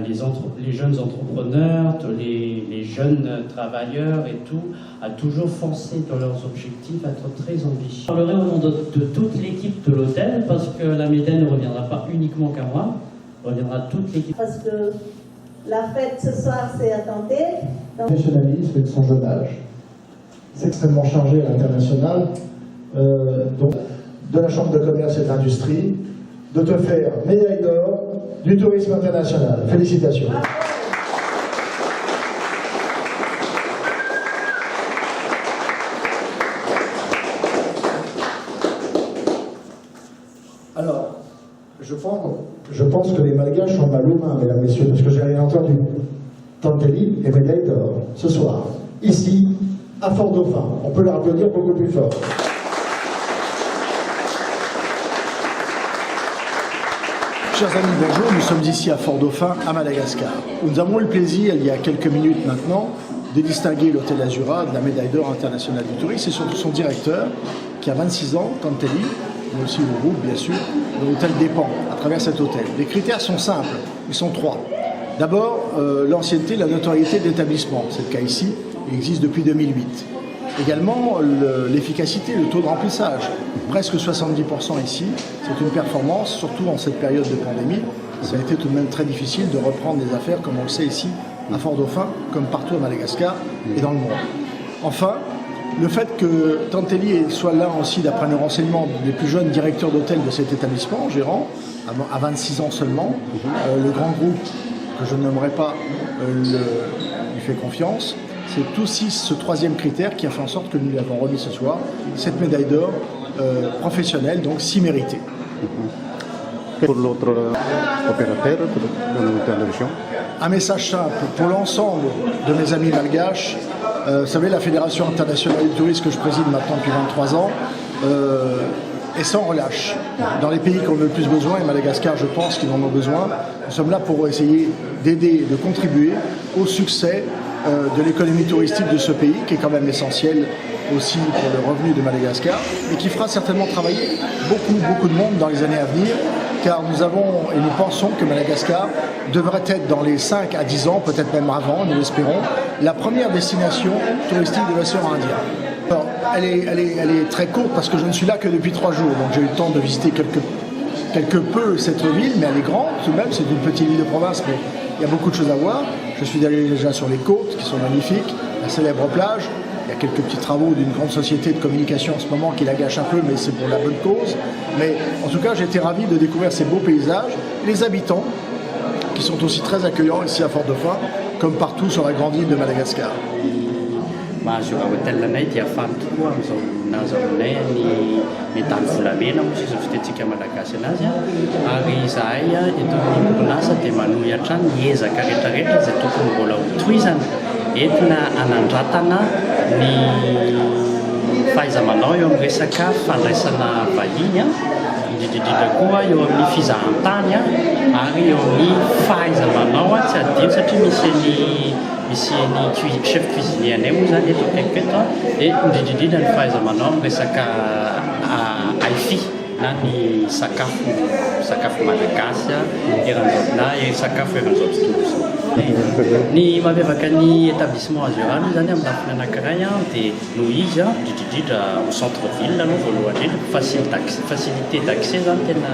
les jeunes entrepreneurs, les jeunes travailleurs et tout, à toujours foncer dans leurs objectifs, à être très ambitieux. Je parlerai au nom de toute l'équipe de l'hôtel, parce que la médaille ne reviendra pas uniquement qu'à moi, reviendra toute l'équipe. Parce que la fête ce soir, c'est à tenter. Professionnalisme et de son jeune âge. C'est extrêmement chargé à l'international. Donc, de la Chambre de commerce et d'industrie, de te faire médaille d'or du tourisme international. Félicitations. Alors, je pense que les Malgaches sont mal aux mains, mesdames, messieurs, parce que j'ai rien entendu. Tantelli est médaille d'or, ce soir, ici, à Fort-Dauphin. On peut leur applaudir beaucoup plus fort. Chers amis, bonjour, nous sommes ici à Fort-Dauphin, à Madagascar. Nous avons eu le plaisir, il y a quelques minutes maintenant, de distinguer l'hôtel Azura de la médaille d'or internationale du tourisme et surtout son directeur, qui a 26 ans, Tantelli, mais aussi le groupe, bien sûr, de l'hôtel dépend à travers cet hôtel. Les critères sont simples, ils sont trois. D'abord, l'ancienneté, la notoriété de l'établissement. C'est le cas ici, il existe depuis 2008. Également, l'efficacité, le taux de remplissage. Presque 70% ici, c'est une performance, surtout en cette période de pandémie. Ça a été tout de même très difficile de reprendre des affaires, comme on le sait ici, à Fort-Dauphin, comme partout à Madagascar et dans le monde. Enfin, le fait que Tantelli soit là aussi, d'après nos renseignements, des plus jeunes directeurs d'hôtel de cet établissement, gérant, à 26 ans seulement, le grand groupe, que je ne nommerai pas, lui fait confiance. C'est aussi ce troisième critère qui a fait en sorte que nous lui avons remis ce soir cette médaille d'or professionnelle, donc si méritée. Pour l'autre opérateur de la télévision. Un message simple pour l'ensemble de mes amis malgaches. Vous savez, la Fédération internationale du tourisme que je préside maintenant depuis 23 ans est sans relâche. Dans les pays qui en ont le plus besoin, et Madagascar, je pense qu'ils en ont besoin, nous sommes là pour essayer d'aider, de contribuer au succès de l'économie touristique de ce pays, qui est quand même essentiel aussi pour le revenu de Madagascar, et qui fera certainement travailler beaucoup de monde dans les années à venir, car nous avons et nous pensons que Madagascar devrait être dans les 5 à 10 ans, peut-être même avant, nous l'espérons, la première destination touristique de l'océan Indien. Alors, elle est très courte parce que je ne suis là que depuis 3 jours, donc j'ai eu le temps de visiter quelque peu cette ville, mais elle est grande tout de même, c'est une petite ville de province, mais il y a beaucoup de choses à voir. Je suis allé déjà sur les côtes qui sont magnifiques, la célèbre plage. Il y a quelques petits travaux d'une grande société de communication en ce moment qui la gâche un peu, mais c'est pour la bonne cause. Mais en tout cas, j'ai été ravi de découvrir ces beaux paysages. Et les habitants, qui sont aussi très accueillants ici à Fort-Dauphin, comme partout sur la grande île de Madagascar. Mahazo hotelinay dia faly tokoa amin'izao nazahoanay ny tany volamena moa izy fitentsika malagasy anazy ary izahay eto amin'ny orinasa dia manohitra ny ezaka rehetrarehetra izay tokony mbola hotohizana entina hanandratana ny fahaiza-manao eo amin'ny resaka fandraisana vahiny indrindrindrindra koa eo amin'ny fizahan-tany ary eo amin'ny fahaiza-manao tsy adino satria misy ny chef cuisinier anay moa zany eto akaiky eto dia indrindrindrindra ny fahaiza-manao amin'ny resaka aifi na ny sakafo malagasy na sakafo eran'izao tontolo izao. Ny mampiavaka ny établissement Azura zany amin'ny lafiny anankiray dia noho izy indrindrindrindra au centre ville aloha voalohany indrindra facilité d'accès zany tena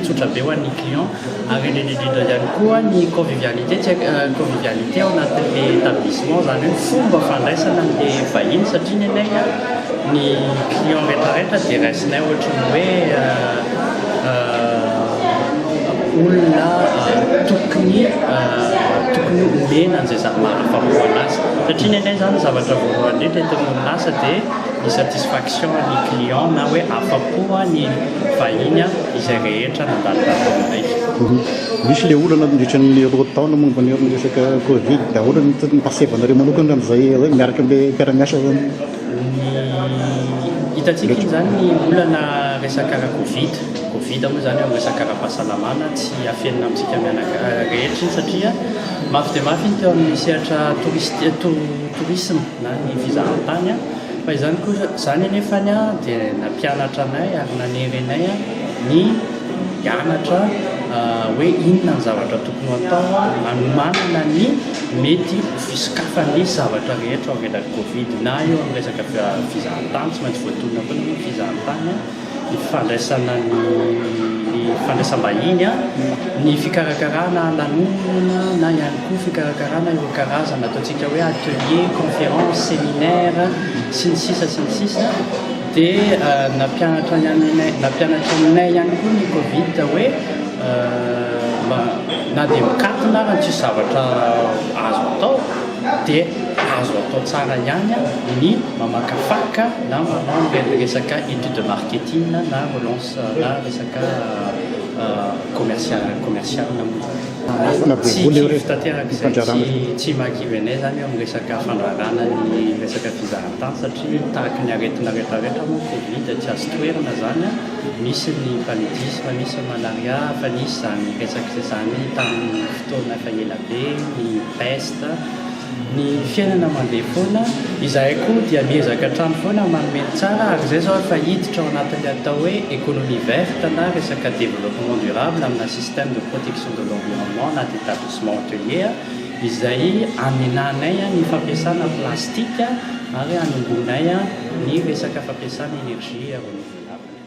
tsotra be ho an'ny client ary indrindrindrindra ihany koa ny convivialité ao anatin'le établissement zany hoe fomba fandraisana an'le vahiny satria ny anay ny client rehetrarehetra dia raisinay ohatra ny hoe olona tokony omena an'izay mahafapo anazy satria ny anay zany zavatra voalohany indrindra eto amin'ny orinasa dia ny satisfaction ny client na hoe afapo ny vahiny izay rehetra nandalo-taonay. Misy le olana mandritra ny roa taona momba ny resaka Covid, da olana pasevanareo manokana amin'izay miaraka amin'ilay mpiara-miasa zany. Hitantsika iny zany ny olana resaka Covid moa zany amin'ny resaka ara-pahasalamana tsy afenina amintsika rehetra iny satria mafy dia mafy iny teo amin'ny sehatra tourisme na ny fizahan-tany fa izany koa zany anefany dia nampianatra anay ary nanery anay ny hianatra hoe inona ny zavatra tokony atao anomanana ny mety fisokafan'ny zavatra rehetra ao rehetra Covid na eo amin'ny resaka fizahantany tsy maintsy voatonona koa ny fizahantany ny fandraisana ny fandraisam-bahiny ny fikarakarana lanonana na ihany koa fikarakarana ireo karazana ataontsika hoe atelier, conférence, séminaire sy ny sisa dia nampianatra aminay ihany koa ny Covid hoe na dia mikatona raha tsy zavatra azo atao dia azo atao tsara ihany ny mamakafaka na manao resaka étude de marketing na relance na resaka commercial tsy mahakivy anay zany amin'ny resaka fandrarana ny resaka fizahantany satria tahaka ny aretina rehetrarehetra moa Covid tsy azo toerana zany misy ny paludisme, misy ny malaria, fa nisy zany resaka izany tamin'ny fotoana efa ela be ny peste ny fiainana mandeha foana izahay koa dia miezaka hatrany foana manome tsara ary izay zao efa hiditra ao anatin'ny atao hoe économie verte na resaka développement durable amina système de protection de l'environnement na établissement hôtelier izay anenanay ny fampiasana plastika ary anongonay ny resaka fampiasana énergie renouvelable.